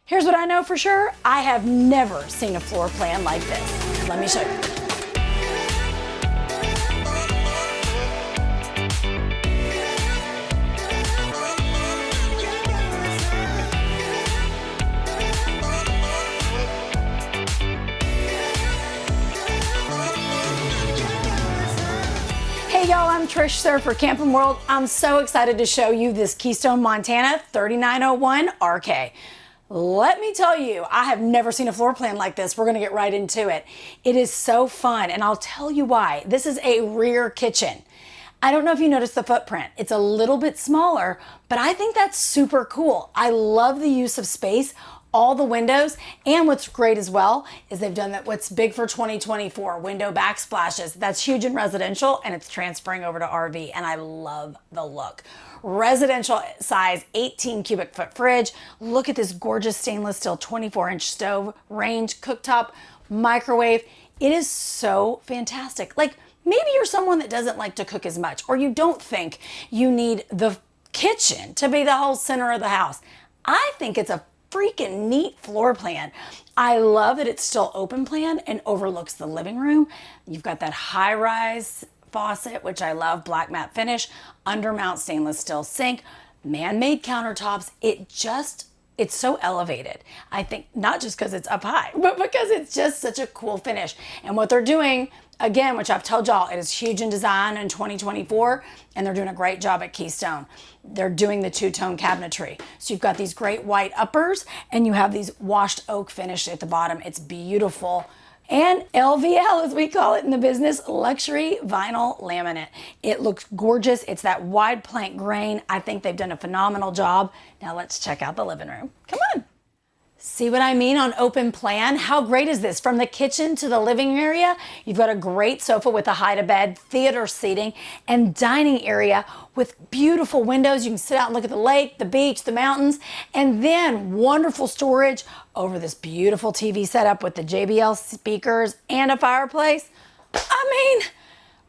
Here's what I know for sure. I have never seen a floor plan like this. Let me show you. Hey y'all, I'm Trish Surfer Camping World. I'm so excited to show you this Keystone, Montana 3901 RK. Let me tell you, I have never seen a floor plan like this. We're gonna get right into it. It is so fun, and I'll tell you why. This is a rear kitchen. I don't know if you noticed the footprint. It's a little bit smaller, but I think that's super cool. I love the use of space, all the windows, and what's great as well is they've done that what's big for 2024, window backsplashes. That's huge in residential, and it's transferring over to RV, and I love the look. Residential size 18 cubic foot fridge. Look at this gorgeous stainless steel 24-inch stove, range, cooktop, microwave. It is so fantastic. Like, maybe you're someone that doesn't like to cook as much, or you don't think you need the kitchen to be the whole center of the house. I think it's a freaking neat floor plan. I love that it's still open plan and overlooks the living room. You've got that high-rise faucet, which I love, black matte finish, undermount stainless steel sink, man-made countertops. It's so elevated. I think not just because it's up high, but because it's just such a cool finish. And what they're doing, again, which I've told y'all, it is huge in design in 2024, and they're doing a great job at Keystone. They're doing the two-tone cabinetry. So you've got these great white uppers, and you have these washed oak finish at the bottom. It's beautiful. And LVL, as we call it in the business, luxury vinyl laminate. It looks gorgeous. It's that wide plank grain. I think they've done a phenomenal job. Now let's check out the living room. Come on. See what I mean on open plan? How great is this? From the kitchen to the living area, you've got a great sofa with a hide-a-bed, theater seating, and dining area with beautiful windows. You can sit out and look at the lake, the beach, the mountains, and then wonderful storage over this beautiful TV setup with the JBL speakers and a fireplace. I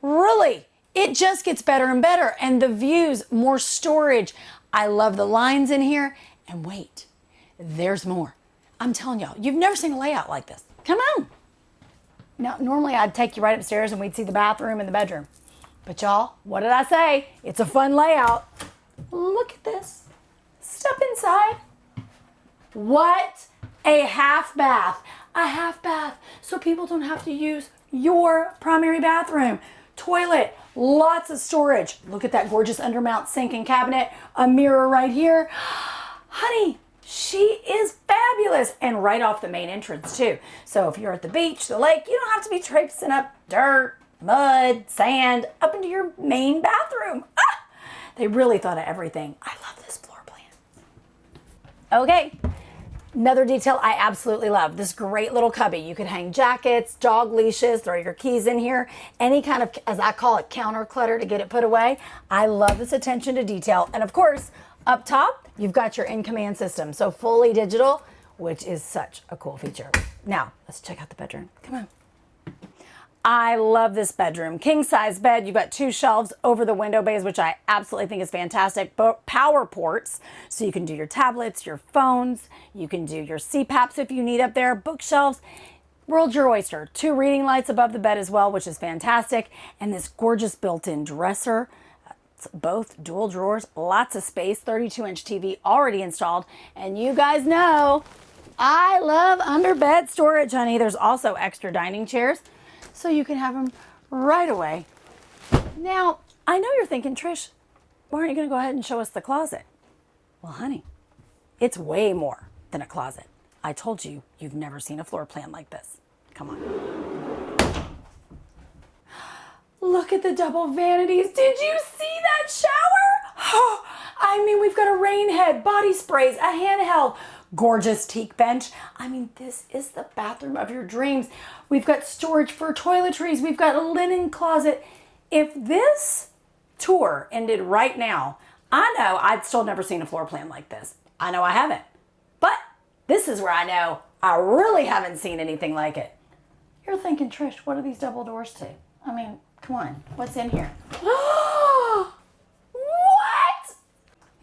mean, really, it just gets better and better. And the views, more storage. I love the lines in here. And wait, there's more. I'm telling y'all, you've never seen a layout like this. Come on. Now, normally I'd take you right upstairs and we'd see the bathroom and the bedroom. But y'all, what did I say? It's a fun layout. Look at this. Step inside. What? A half bath. A half bath. So people don't have to use your primary bathroom. Toilet. Lots of storage. Look at that gorgeous undermount sink and cabinet. A mirror right here. Honey, she is fabulous, and right off the main entrance too. So if you're at the beach, the lake, you don't have to be traipsing up dirt, mud, sand, up into your main bathroom. Ah! They really thought of everything. I love this floor plan. Okay, another detail I absolutely love, this great little cubby. You could hang jackets, dog leashes, throw your keys in here, any kind of, as I call it, counter clutter to get it put away. I love this attention to detail. And of course, up top, you've got your in-command system, so fully digital, which is such a cool feature. Now, let's check out the bedroom. Come on. I love this bedroom. King-size bed. You've got two shelves over the window bays, which I absolutely think is fantastic. Power ports, so you can do your tablets, your phones. You can do your CPAPs if you need up there. Bookshelves. World's your oyster. Two reading lights above the bed as well, which is fantastic. And this gorgeous built-in dresser. Both dual drawers, lots of space, 32-inch TV already installed. And you guys know I love under bed storage, honey. There's also extra dining chairs, so you can have them right away. Now, I know you're thinking, Trish, why aren't you going to go ahead and show us the closet? Well, honey, it's way more than a closet. I told you, you've never seen a floor plan like this. Come on. Look at the double vanities. Did you see that shower? Oh, I mean, we've got a rain head, body sprays, a handheld, gorgeous teak bench. I mean, this is the bathroom of your dreams. We've got storage for toiletries. We've got a linen closet. If this tour ended right now, I know I'd still never seen a floor plan like this. I know I haven't. But this is where I know I really haven't seen anything like it. You're thinking, Trish, what are these double doors to? I mean, come on, what's in here? What?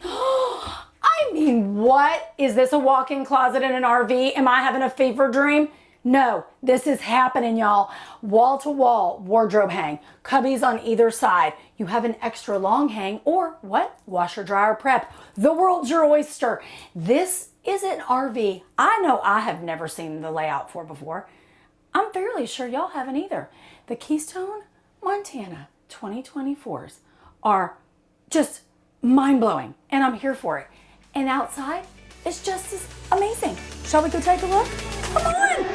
I mean, what? What? Is this a walk-in closet in an RV? Am I having a fever dream? No, this is happening, y'all. Wall-to-wall wardrobe hang, cubbies on either side. You have an extra long hang or what? Washer dryer prep. The world's your oyster. This is an RV I know I have never seen the layout for before. I'm fairly sure y'all haven't either. The Keystone, Montana 2024s are just mind-blowing, and I'm here for it. And outside, it's just as amazing. Shall we go take a look? Come on!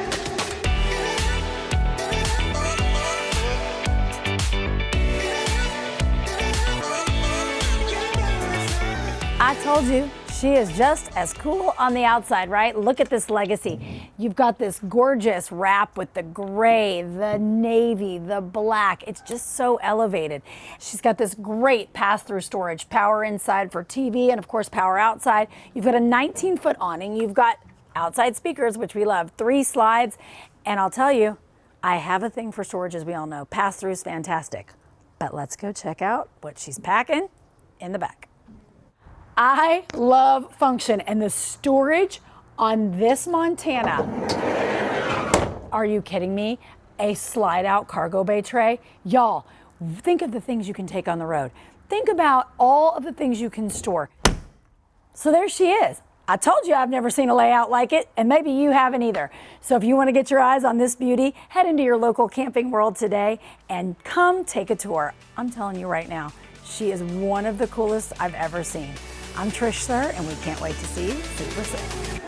I told you, she is just as cool on the outside, right? Look at this legacy. You've got this gorgeous wrap with the gray, the navy, the black. It's just so elevated. She's got this great pass-through storage, power inside for TV and of course power outside. You've got a 19-foot awning. You've got outside speakers, which we love, 3 slides. And I'll tell you, I have a thing for storage, as we all know. Pass-through is fantastic. But let's go check out what she's packing in the back. I love function and the storage on this Montana. Are you kidding me? A slide out cargo bay tray. Y'all, think of the things you can take on the road. Think about all of the things you can store. So there she is. I told you I've never seen a layout like it, and maybe you haven't either. So if you want to get your eyes on this beauty, head into your local Camping World today and come take a tour. I'm telling you right now, she is one of the coolest I've ever seen. I'm Trish Sir, and we can't wait to see you super soon.